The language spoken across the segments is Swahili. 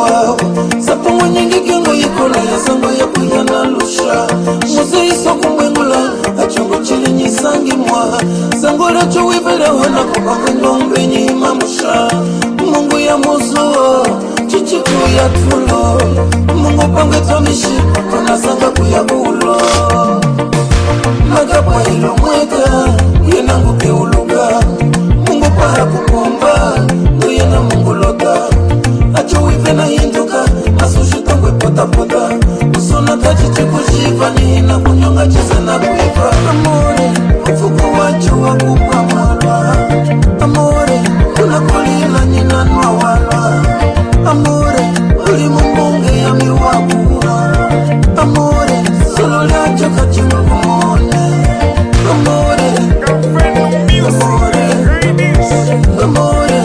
wao sapo mwenyenge kengo yikola ya sango ya kuyana lusha muze isoko mwengula achongo chili nyisangi mwa sango racho wivele wana kupanga ngombe nyima musha mungu ya muzo chichiku ya tulo mungu pange tomishi kuna sanga kuya ulo magapa ilo mweka yenangu keuluga mungu para kukomba nuyena mungu lota acho wivena hinduka masushuta kwe pota pota usona tachiche kushiva nihina kunyonga chise na kuiva amore mfuko wacho wakupa mwala amore kuna kulila nina nwa wala amore ulimu mbunge ya miwakura amore solo lacho kachimu kumone amore amore amore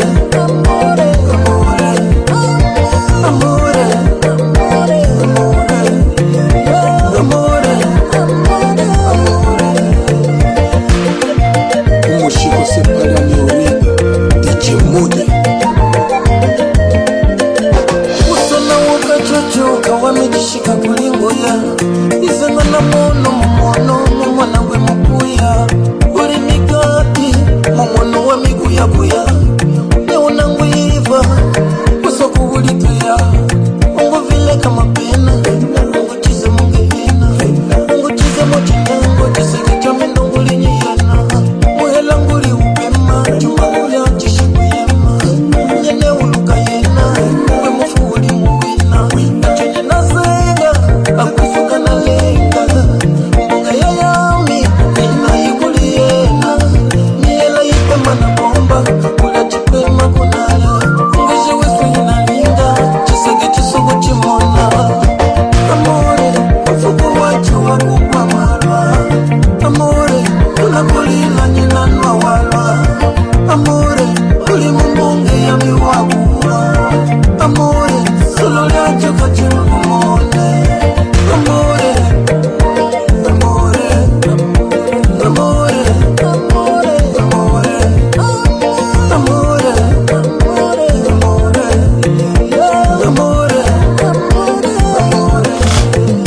amore umushiko sepala niori DJ Mudi usana woka chochoka wamejishika kulingoya izenga na mono mwana we mukuya uri mikati mwana wa mikuya kuya neona ngwiva kusoku ulituya ungu vile kama pena ungu chize mungehena ungu chize mochindango chiseke chame ndonguli nyiyena muhela nguli upema chumba uli achishikuyema nyene uluka yena we mufu uli muwina nachenye nasenga akusuka na lenga mbunga ya yami nina yikuli yena niyela yipema na bomba kula chipema kunala ungeje wesu inalinga chisege chisugu chimona amore mfuko wacho wakupa mwala amore kuna kulila nina nwa wala amore uli mbunge ya miwakura amore solo lacho kachimu kumone amore amore amore amore amore amore amore amore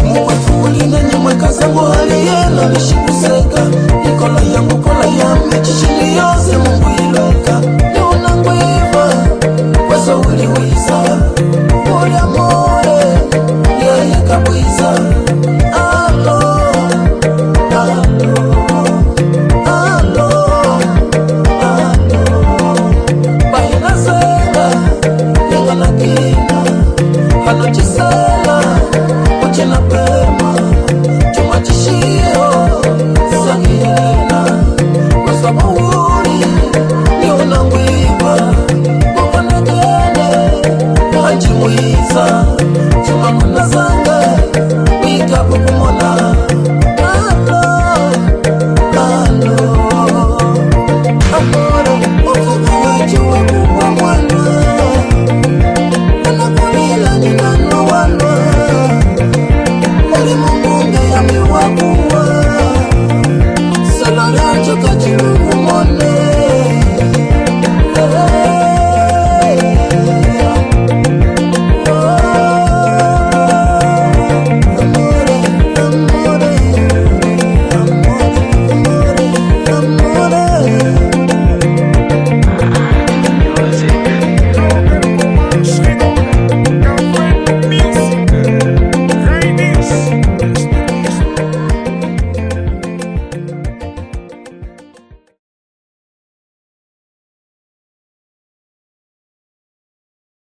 muwefu uline nyimwe kasango haliyena nishikuseka ikola yangu kola yami chishili yose mungu iloka neona ngwiva weso uliwisa uli amore